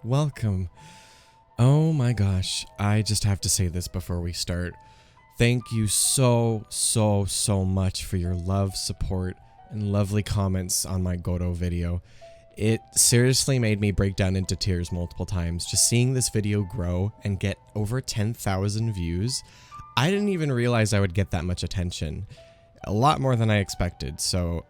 welcome. Oh my gosh, I just have to say this before we start. Thank you so much for your love, support, and lovely comments on my Goto video. It seriously made me break down into tears multiple times. Just seeing this video grow and get over 10,000 views, I didn't even realize I would get that much attention. A lot more than I expected, so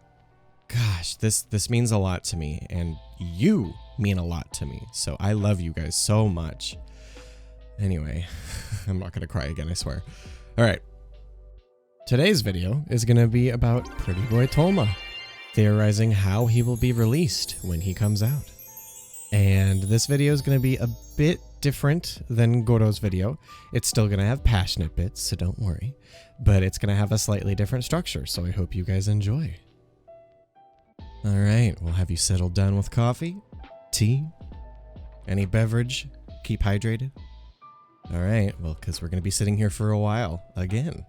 gosh, this means a lot to me, and you mean a lot to me, so I love you guys so much. Anyway, I'm not gonna cry again, I swear. Alright, today's video is gonna be about Pretty Boy Thoma, theorizing how he will be released when he comes out. And this video is gonna be a bit different than Goto's video. It's still gonna have passionate bits, so don't worry, but it's gonna have a slightly different structure, so I hope you guys enjoy. Alright, well, have you settled down with coffee? Tea? Any beverage? Keep hydrated? Alright, well, because we're going to be sitting here for a while, again.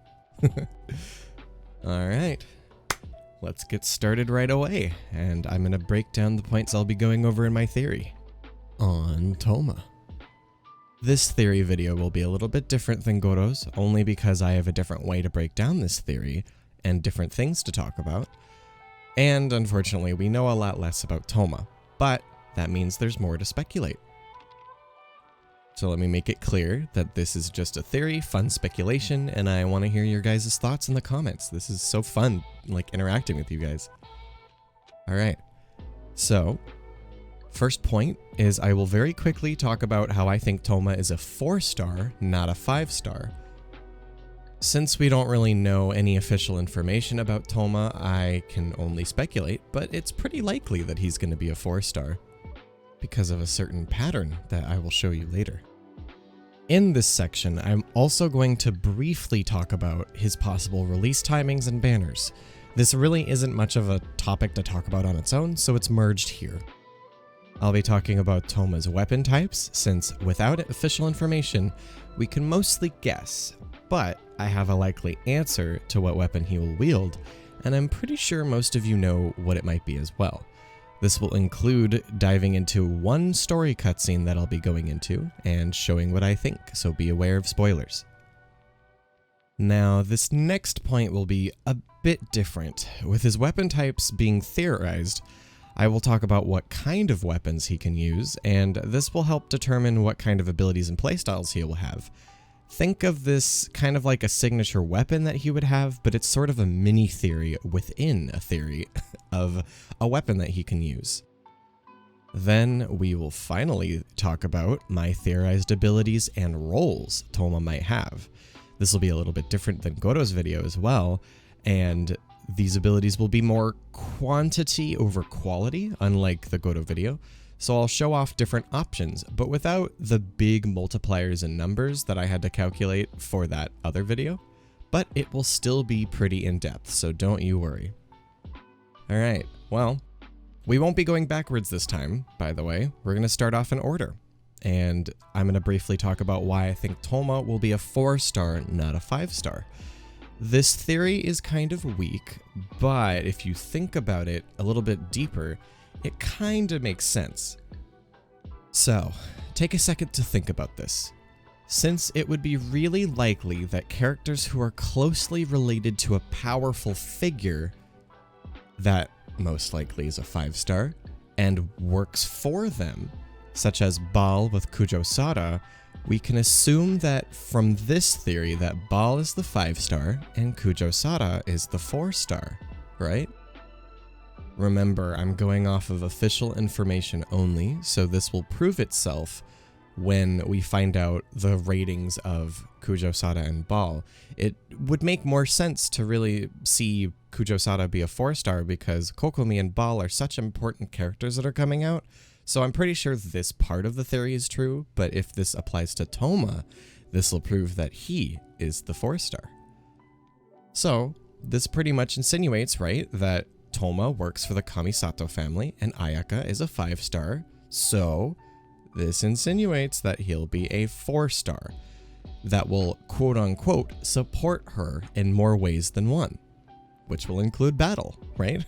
Alright, let's get started right away, and I'm going to break down the points I'll be going over in my theory on Thoma. This theory video will be a little bit different than Goto's, only because I have a different way to break down this theory, and different things to talk about. And unfortunately, we know a lot less about Thoma, but that means there's more to speculate. So let me make it clear that this is just a theory, fun speculation, and I want to hear your guys' thoughts in the comments. This is so fun, like interacting with you guys. Alright, so first point is I will very quickly talk about how I think Thoma is a 4-star, not a 5-star. Since we don't really know any official information about Thoma, I can only speculate, but it's pretty likely that he's going to be a 4-star because of a certain pattern that I will show you later. In this section, I'm also going to briefly talk about his possible release timings and banners. This really isn't much of a topic to talk about on its own, so it's merged here. I'll be talking about Thoma's weapon types, since without official information, we can mostly guess, but I have a likely answer to what weapon he will wield, and I'm pretty sure most of you know what it might be as well. This will include diving into one story cutscene that I'll be going into, and showing what I think, so be aware of spoilers. Now, this next point will be a bit different. With his weapon types being theorized, I will talk about what kind of weapons he can use, and this will help determine what kind of abilities and playstyles he will have. Think of this kind of like a signature weapon that he would have, but it's sort of a mini theory within a theory of a weapon that he can use. Then we will finally talk about my theorized abilities and roles Thoma might have. This will be a little bit different than Goto's video as well, and these abilities will be more quantity over quality, unlike the Goto video. So I'll show off different options, but without the big multipliers and numbers that I had to calculate for that other video. But it will still be pretty in-depth, so don't you worry. Alright, well, we won't be going backwards this time, by the way. We're going to start off in order. And I'm going to briefly talk about why I think Thoma will be a 4-star, not a 5-star. This theory is kind of weak, but if you think about it a little bit deeper, it kinda makes sense. So, take a second to think about this. Since it would be really likely that characters who are closely related to a powerful figure, that most likely is a 5-star, and works for them, such as Baal with Kujo-Sada, we can assume that from this theory that Baal is the 5-star and Kujo-Sada is the 4-star, right? Remember, I'm going off of official information only, so this will prove itself when we find out the ratings of Kujo-Sada and Baal. It would make more sense to really see Kujo-Sada be a 4-star because Kokomi and Baal are such important characters that are coming out, so I'm pretty sure this part of the theory is true, but if this applies to Thoma, this will prove that he is the 4-star. So, this pretty much insinuates, right, that Thoma works for the Kamisato family, and Ayaka is a 5-star, so this insinuates that he'll be a 4-star that will quote-unquote support her in more ways than one, which will include battle, right?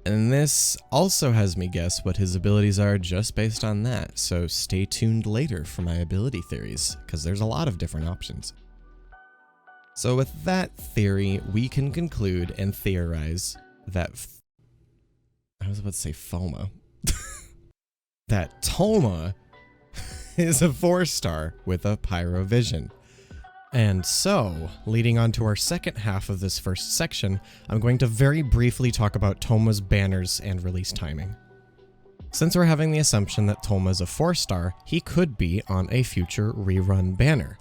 And this also has me guess what his abilities are just based on that, so stay tuned later for my ability theories, because there's a lot of different options. So with that theory, we can conclude and theorize that I was about to say Thoma. That Thoma is a 4-star with a pyro vision. And so, leading on to our second half of this first section, I'm going to very briefly talk about Thoma's banners and release timing. Since we're having the assumption that Thoma is a 4-star, he could be on a future rerun banner.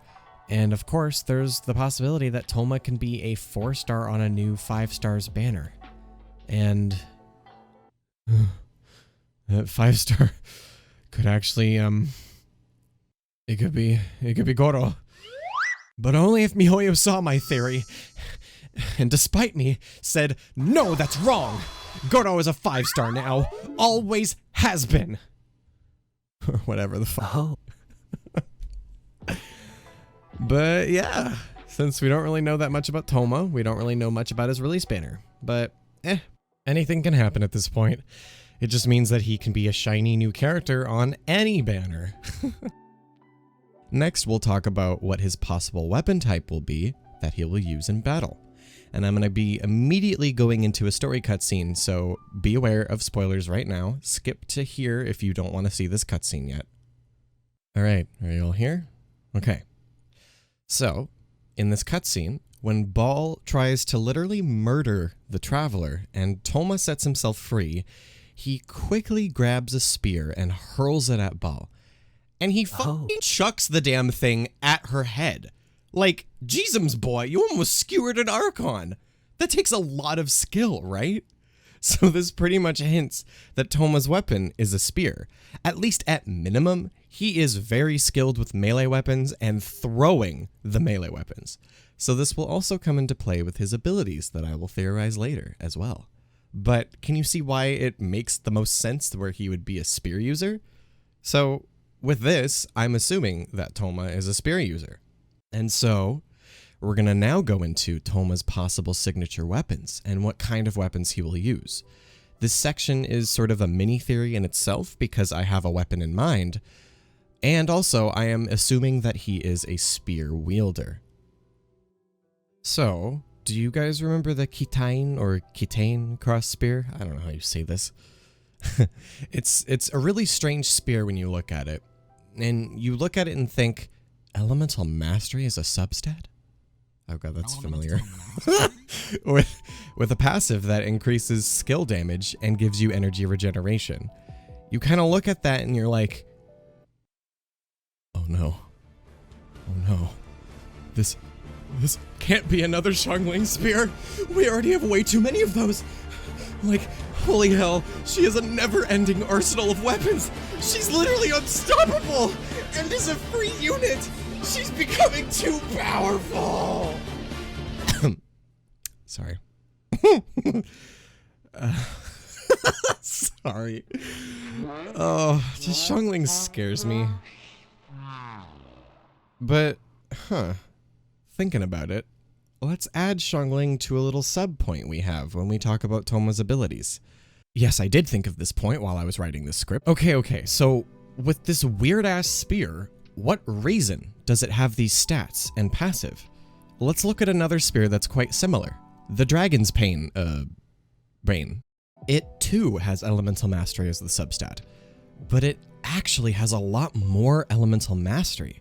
And of course, there's the possibility that Thoma can be a 4-star on a new 5 stars banner. And that 5-star could actually, it could be Goro. But only if MiHoYo saw my theory, and despite me, said, no, that's wrong! Goro is a 5-star now, always has been! Or whatever the fuck. Oh. But yeah, since we don't really know that much about Thoma, we don't really know much about his release banner. But, anything can happen at this point. It just means that he can be a shiny new character on any banner. Next, we'll talk about what his possible weapon type will be that he will use in battle. And I'm going to be immediately going into a story cutscene, so be aware of spoilers right now. Skip to here if you don't want to see this cutscene yet. Alright, are you all here? Okay. So, in this cutscene, when Ball tries to literally murder the Traveler and Thoma sets himself free, he quickly grabs a spear and hurls it at Ball. And he fucking chucks the damn thing at her head. Like, Jeezums boy, you almost skewered an Archon. That takes a lot of skill, right? So this pretty much hints that Thoma's weapon is a spear. At least at minimum, he is very skilled with melee weapons and throwing the melee weapons. So this will also come into play with his abilities that I will theorize later as well. But can you see why it makes the most sense where he would be a spear user? So with this, I'm assuming that Thoma is a spear user. And so, we're going to now go into Thoma's possible signature weapons and what kind of weapons he will use. This section is sort of a mini theory in itself because I have a weapon in mind, and also I am assuming that he is a spear wielder. So, do you guys remember the Kitane or Kitane cross spear? I don't know how you say this. It's a really strange spear when you look at it. And you look at it and think, Elemental Mastery is a substat? Oh god, that's familiar. with a passive that increases skill damage and gives you energy regeneration. You kind of look at that and you're like, oh no. Oh no. This can't be another Xiangling spear. We already have way too many of those. Like, holy hell, she has a never-ending arsenal of weapons. She's literally unstoppable and is a free unit. She's becoming too powerful. Sorry. Sorry. Oh, just Xiangling scares me. But, thinking about it, let's add Xiangling to a little sub-point we have when we talk about Thoma's abilities. Yes, I did think of this point while I was writing this script. Okay, so with this weird-ass spear, what reason does it have these stats and passive? Let's look at another spear that's quite similar. The Dragon's Bane. It too has Elemental Mastery as the substat, but it actually has a lot more Elemental Mastery.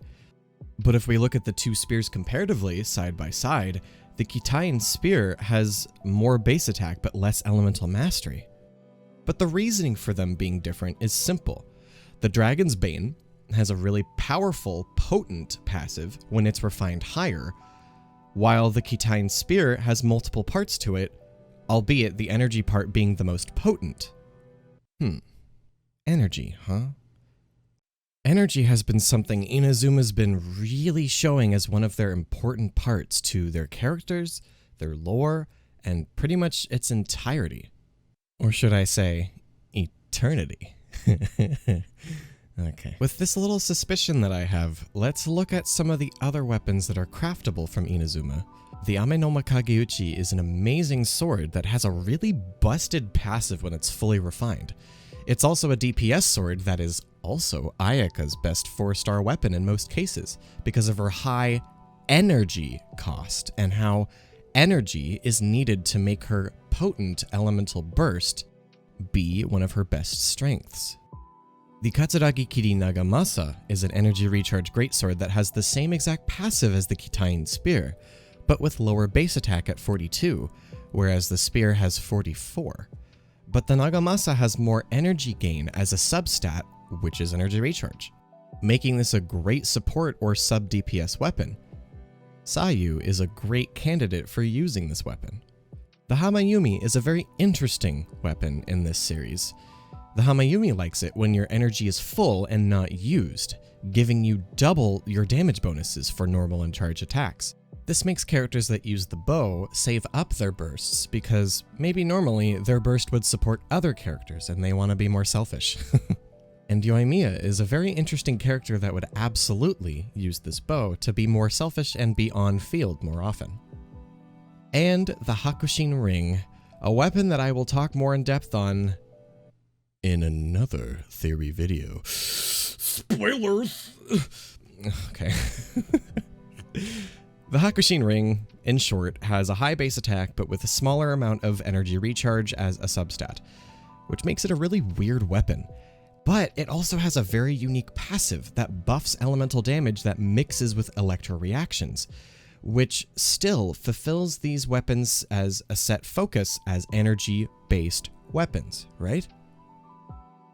But if we look at the two spears comparatively, side by side, the Kitane spear has more base attack but less Elemental Mastery. But the reasoning for them being different is simple. The Dragon's Bane has a really powerful, potent passive when it's refined higher, while the Kitane spear has multiple parts to it, albeit the energy part being the most potent. Energy, huh? Energy has been something Inazuma's been really showing as one of their important parts to their characters, their lore, and pretty much its entirety. Or should I say, eternity. Okay. With this little suspicion that I have, let's look at some of the other weapons that are craftable from Inazuma. The Ame no Makageuchi is an amazing sword that has a really busted passive when it's fully refined. It's also a DPS sword that is also Ayaka's best 4-star weapon in most cases because of her high energy cost and how energy is needed to make her potent elemental burst be one of her best strengths. The Katsuragi Kiri Nagamasa is an energy recharge greatsword that has the same exact passive as the Kitain Spear, but with lower base attack at 42, whereas the spear has 44. But the Nagamasa has more energy gain as a substat, which is energy recharge, making this a great support or sub-DPS weapon. Sayu is a great candidate for using this weapon. The Hamayumi is a very interesting weapon in this series. The Hamayumi likes it when your energy is full and not used, giving you double your damage bonuses for normal and charge attacks. This makes characters that use the bow save up their bursts because maybe normally their burst would support other characters and they want to be more selfish. And Yoimiya is a very interesting character that would absolutely use this bow to be more selfish and be on field more often. And the Hakushin Ring, a weapon that I will talk more in depth on in another theory video. Spoilers! Okay. The Hakushin Ring, in short, has a high base attack but with a smaller amount of energy recharge as a substat, which makes it a really weird weapon. But it also has a very unique passive that buffs elemental damage that mixes with electro reactions, which still fulfills these weapons as a set focus as energy-based weapons, right?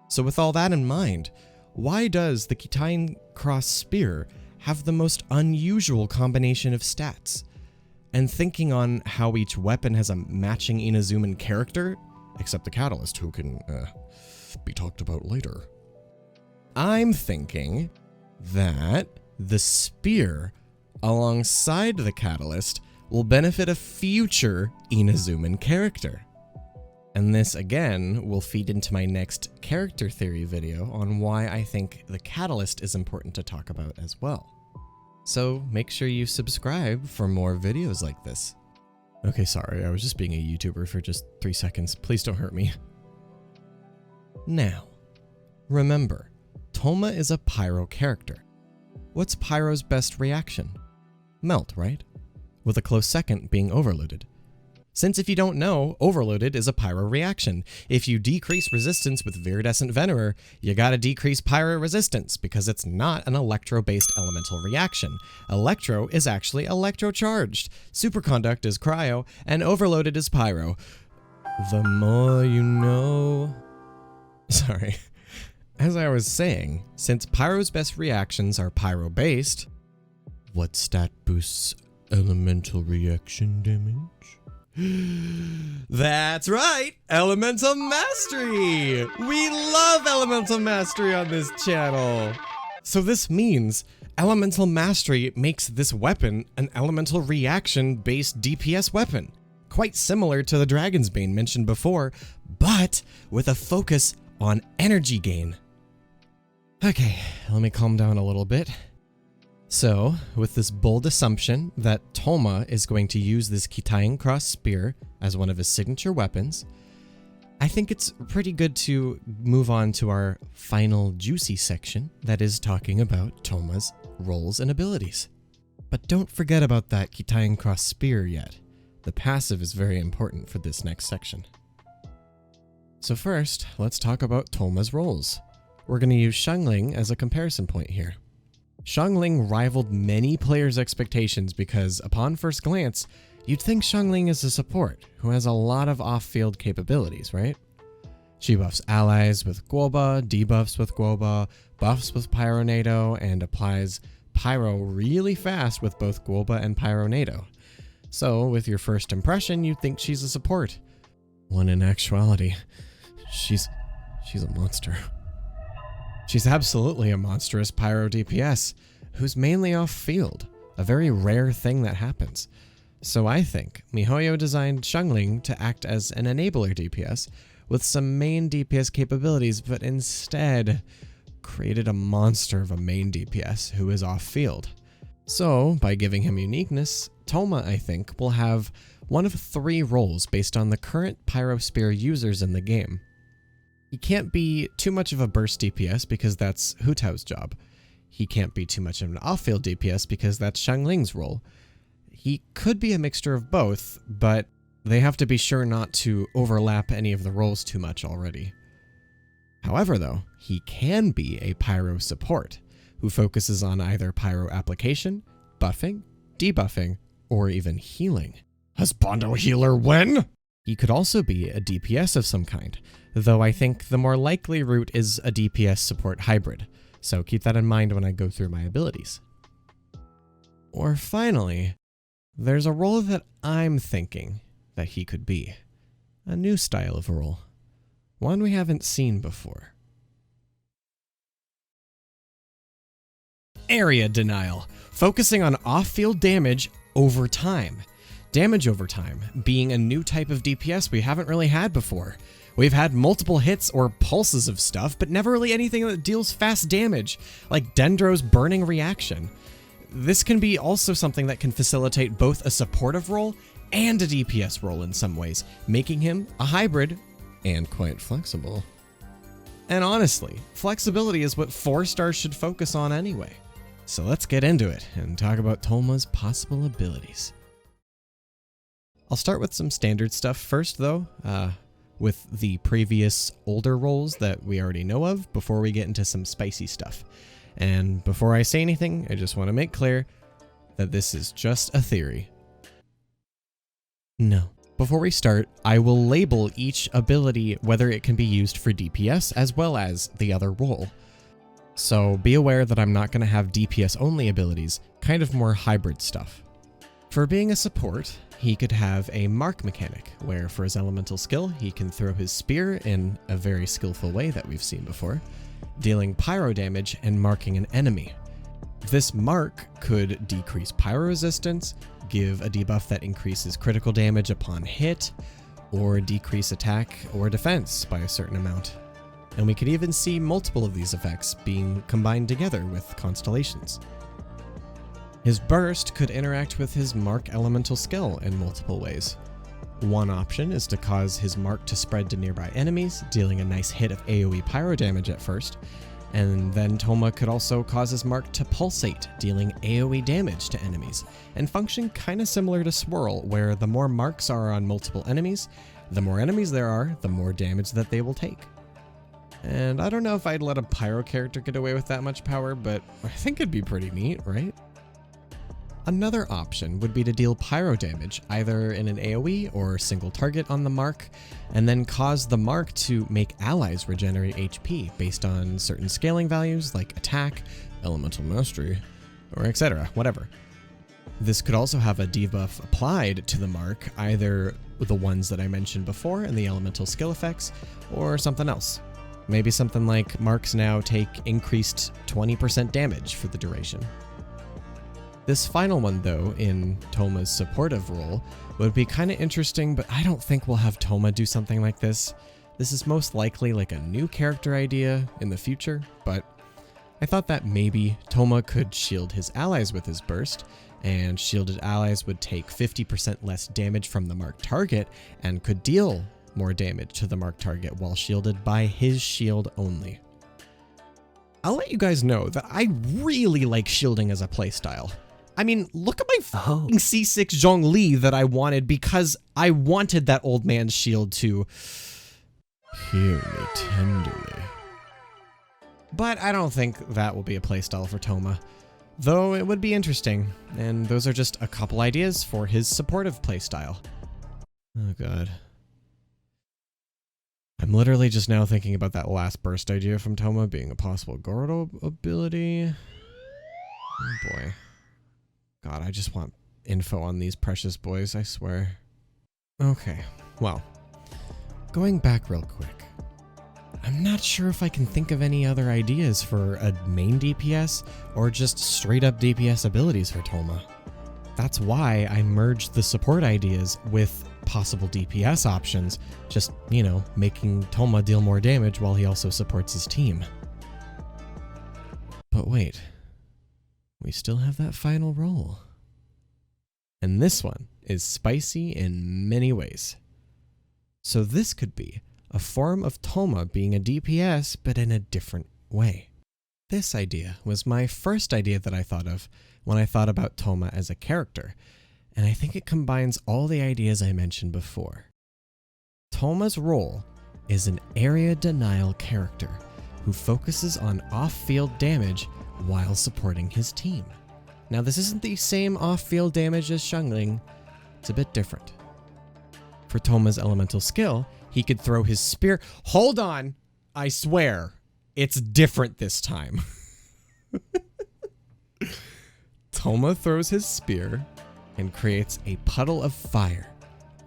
So with all that in mind, why does the Kitain Cross Spear have the most unusual combination of stats? And thinking on how each weapon has a matching Inazuman character, except the Catalyst, who can be talked about later. I'm thinking that the Spear, alongside the Catalyst, will benefit a future Inazuman character. And this, again, will feed into my next character theory video on why I think the Catalyst is important to talk about as well. So make sure you subscribe for more videos like this. Okay, sorry, I was just being a YouTuber for just 3 seconds. Please don't hurt me. Now, remember, Thoma is a Pyro character. What's Pyro's best reaction? Melt, right? With a close second being Overloaded. Since if you don't know, Overloaded is a Pyro reaction. If you decrease resistance with Viridescent Venerer, you gotta decrease Pyro resistance because it's not an Electro-based elemental reaction. Electro is actually Electro-charged. Superconduct is Cryo, and Overloaded is Pyro. The more you know... Sorry. As I was saying, since Pyro's best reactions are Pyro-based, what stat boosts elemental reaction damage? That's right! Elemental Mastery! We love Elemental Mastery on this channel! So this means Elemental Mastery makes this weapon an elemental reaction-based DPS weapon, quite similar to the Dragon's Bane mentioned before, but with a focus on energy gain. Okay, let me calm down a little bit. So, with this bold assumption that Thoma is going to use this Kitain Cross Spear as one of his signature weapons, I think it's pretty good to move on to our final juicy section that is talking about Thoma's roles and abilities. But don't forget about that Kitain Cross Spear yet. The passive is very important for this next section. So first, let's talk about Thoma's roles. We're going to use Xiangling as a comparison point here. Xiangling rivaled many players' expectations because, upon first glance, you'd think Xiangling is a support who has a lot of off-field capabilities, right? She buffs allies with Guoba, debuffs with Guoba, buffs with Pyronado, and applies Pyro really fast with both Guoba and Pyronado. So, with your first impression, you'd think she's a support. When in actuality, she's a monster. She's absolutely a monstrous Pyro DPS, who's mainly off-field, a very rare thing that happens. So I think MiHoYo designed Xiangling to act as an enabler DPS with some main DPS capabilities, but instead created a monster of a main DPS who is off-field. So, by giving him uniqueness, Thoma, I think, will have one of 3 roles based on the current Pyrosphere users in the game. He can't be too much of a burst DPS because that's Hu Tao's job. He can't be too much of an off-field DPS because that's Xiangling's role. He could be a mixture of both, but they have to be sure not to overlap any of the roles too much already. However, though, he can be a Pyro support, who focuses on either Pyro application, buffing, debuffing, or even healing. Husbando healer when? He could also be a DPS of some kind, though I think the more likely route is a DPS support hybrid, so keep that in mind when I go through my abilities. Or finally, there's a role that I'm thinking that he could be. A new style of role. One we haven't seen before. Area denial, focusing on off-field damage over time. Damage over time being a new type of DPS we haven't really had before. We've had multiple hits or pulses of stuff, but never really anything that deals fast damage, like Dendro's burning reaction. This can be also something that can facilitate both a supportive role and a DPS role in some ways, making him a hybrid and quite flexible. And honestly, flexibility is what 4 stars should focus on anyway. So let's get into it and talk about Thoma's possible abilities. I'll start with some standard stuff first though, with the previous older roles that we already know of before we get into some spicy stuff. And before I say anything, I just want to make clear that this is just a theory. No. Before we start, I will label each ability whether it can be used for DPS as well as the other role. So be aware that I'm not going to have DPS only abilities, kind of more hybrid stuff. For being a support, he could have a mark mechanic, where for his elemental skill, he can throw his spear in a very skillful way that we've seen before, dealing pyro damage and marking an enemy. This mark could decrease pyro resistance, give a debuff that increases critical damage upon hit, or decrease attack or defense by a certain amount. And we could even see multiple of these effects being combined together with constellations. His burst could interact with his mark elemental skill in multiple ways. One option is to cause his mark to spread to nearby enemies, dealing a nice hit of AoE pyro damage at first, and then Thoma could also cause his mark to pulsate, dealing AoE damage to enemies, and function kinda similar to Swirl, where the more marks are on multiple enemies, the more enemies there are, the more damage that they will take. And I don't know if I'd let a pyro character get away with that much power, but I think it'd be pretty neat, right? Another option would be to deal pyro damage, either in an AoE or single target on the mark, and then cause the mark to make allies regenerate HP based on certain scaling values like attack, elemental mastery, or etc., whatever. This could also have a debuff applied to the mark, either the ones that I mentioned before in the elemental skill effects, or something else. Maybe something like marks now take increased 20% damage for the duration. This final one though, in Thoma's supportive role, would be kinda interesting, but I don't think we'll have Thoma do something like this. This is most likely like a new character idea in the future, but I thought that maybe Thoma could shield his allies with his burst, and shielded allies would take 50% less damage from the marked target and could deal more damage to the marked target while shielded by his shield only. I'll let you guys know that I really like shielding as a playstyle. I mean, look at my fucking C6 Zhongli that I wanted because I wanted that old man's shield to hear me tenderly. But I don't think that will be a playstyle for Thoma, though it would be interesting, and those are just a couple ideas for his supportive playstyle. Oh god. I'm literally just now thinking about that last burst idea from Thoma being a possible Gordo ability. Oh boy. God, I just want info on these precious boys, I swear. Okay, well, going back real quick. I'm not sure if I can think of any other ideas for a main DPS or just straight up DPS abilities for Thoma. That's why I merged the support ideas with possible DPS options, just, you know, making Thoma deal more damage while he also supports his team. But wait, we still have that final roll. And this one is spicy in many ways. So this could be a form of Thoma being a DPS, but in a different way. This idea was my first idea that I thought of when I thought about Thoma as a character, and I think it combines all the ideas I mentioned before. Thoma's role is an area denial character who focuses on off-field damage while supporting his team. Now, this isn't the same off-field damage as Xiangling, it's a bit different. For Thoma's elemental skill, he could throw his spear. Hold on! I swear, it's different this time. Thoma throws his spear and creates a puddle of fire,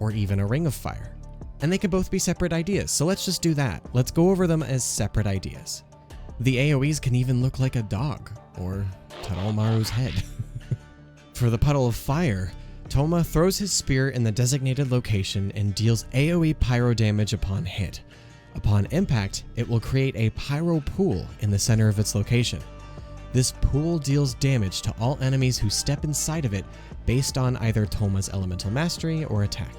or even a ring of fire. And they could both be separate ideas, so let's just do that. Let's go over them as separate ideas. The AoEs can even look like a dog, or Tadalmaru's head. For the puddle of fire, Thoma throws his spear in the designated location and deals AoE pyro damage upon hit. Upon impact, it will create a pyro pool in the center of its location. This pool deals damage to all enemies who step inside of it based on either Thoma's elemental mastery or attack.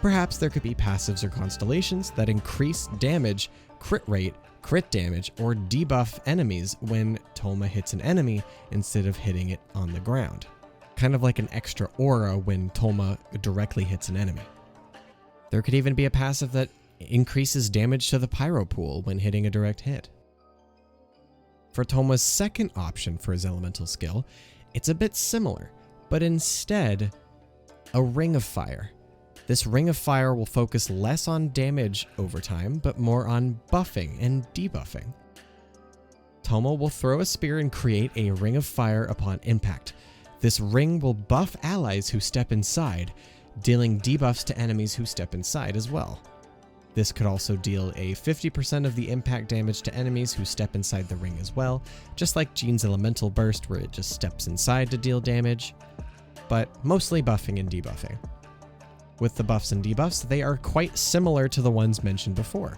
Perhaps there could be passives or constellations that increase damage, crit rate, crit damage, or debuff enemies when Thoma hits an enemy instead of hitting it on the ground. Kind of like an extra aura when Thoma directly hits an enemy. There could even be a passive that increases damage to the pyro pool when hitting a direct hit. For Thoma's second option for his elemental skill, it's a bit similar, but instead, a ring of fire. This ring of fire will focus less on damage over time, but more on buffing and debuffing. Thoma will throw a spear and create a ring of fire upon impact. This ring will buff allies who step inside, dealing debuffs to enemies who step inside as well. This could also deal a 50% of the impact damage to enemies who step inside the ring as well, just like Jean's elemental burst where it just steps inside to deal damage, but mostly buffing and debuffing. With the buffs and debuffs, they are quite similar to the ones mentioned before,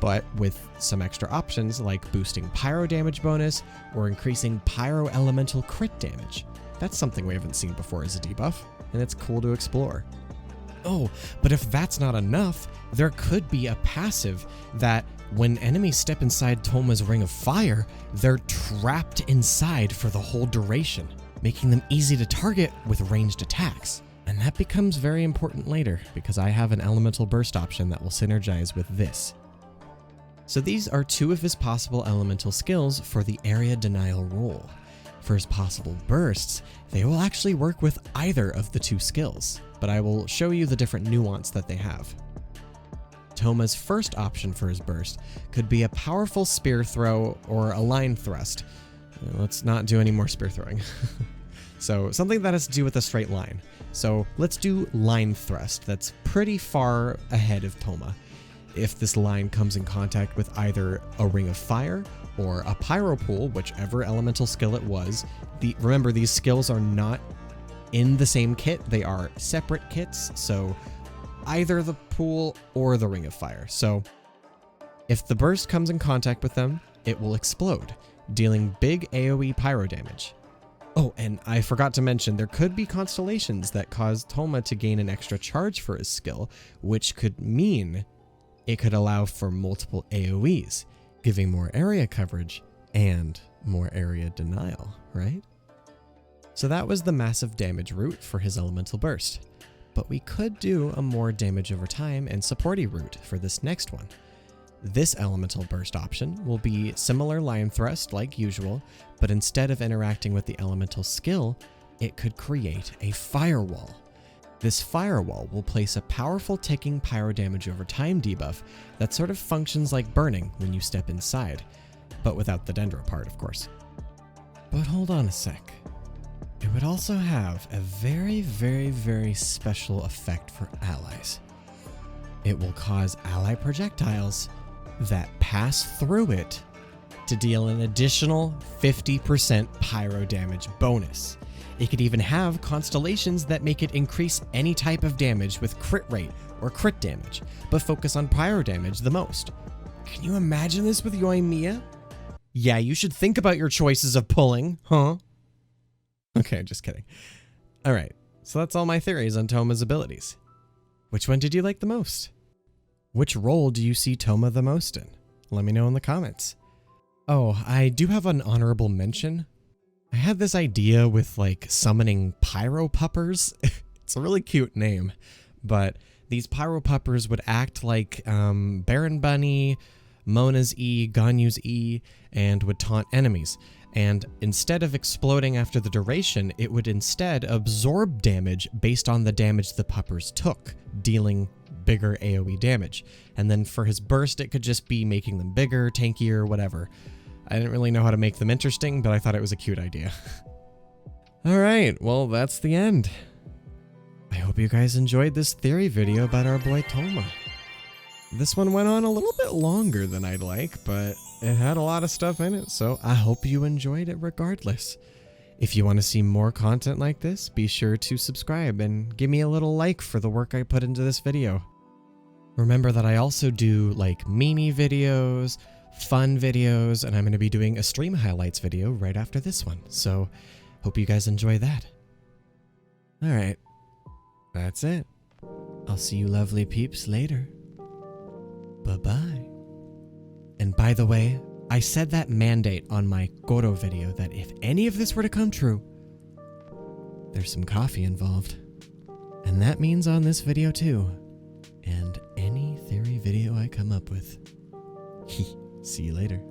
but with some extra options like boosting pyro damage bonus or increasing pyro elemental crit damage. That's something we haven't seen before as a debuff, and it's cool to explore. Oh, but if that's not enough, there could be a passive that when enemies step inside Thoma's ring of fire, they're trapped inside for the whole duration, making them easy to target with ranged attacks. And that becomes very important later, because I have an elemental burst option that will synergize with this. So these are two of his possible elemental skills for the area denial role. For his possible bursts, they will actually work with either of the two skills, but I will show you the different nuance that they have. Thoma's first option for his burst could be a powerful spear throw or a line thrust. Let's not do any more spear throwing. So something that has to do with a straight line. So let's do line thrust that's pretty far ahead of Thoma. If this line comes in contact with either a ring of fire or a pyro pool, whichever elemental skill it was, remember these skills are not in the same kit, they are separate kits, so either the pool or the ring of fire. So if the burst comes in contact with them, it will explode, dealing big AoE pyro damage. Oh, and I forgot to mention, there could be constellations that cause Thoma to gain an extra charge for his skill, which could mean it could allow for multiple AoEs, giving more area coverage and more area denial, right? So that was the massive damage route for his elemental burst, but we could do a more damage over time and supporty route for this next one. This elemental burst option will be similar line thrust like usual, but instead of interacting with the elemental skill, it could create a firewall. This firewall will place a powerful ticking pyro damage over time debuff that sort of functions like burning when you step inside, but without the dendro part, of course. But hold on a sec. It would also have a very, very, very special effect for allies. It will cause ally projectiles that pass through it to deal an additional 50% pyro damage bonus. It could even have constellations that make it increase any type of damage with crit rate or crit damage, but focus on pyro damage the most. Can you imagine this with Yoimiya? Yeah, you should think about your choices of pulling, huh? Okay, just kidding. All right, so that's all my theories on Thoma's abilities. Which one did you like the most? Which role do you see Thoma the most in? Let me know in the comments. Oh, I do have an honorable mention. I had this idea with like summoning pyropuppers. It's a really cute name, but these pyropuppers would act like Baron Bunny, Mona's E, Ganyu's E, and would taunt enemies. And instead of exploding after the duration, it would instead absorb damage based on the damage the puppers took, dealing bigger AoE damage. And then for his burst, it could just be making them bigger, tankier, whatever. I didn't really know how to make them interesting, but I thought it was a cute idea. Alright, well that's the end. I hope you guys enjoyed this theory video about our boy Thoma. This one went on a little bit longer than I'd like, but it had a lot of stuff in it, so I hope you enjoyed it regardless. If you want to see more content like this, be sure to subscribe and give me a little like for the work I put into this video. Remember that I also do like meme videos, fun videos, and I'm going to be doing a stream highlights video right after this one, so hope you guys enjoy that. Alright, that's it. I'll see you lovely peeps later. Bye-bye. And by the way, I said that mandate on my Goro video that if any of this were to come true, there's some coffee involved. And that means on this video too. And any theory video I come up with. See you later.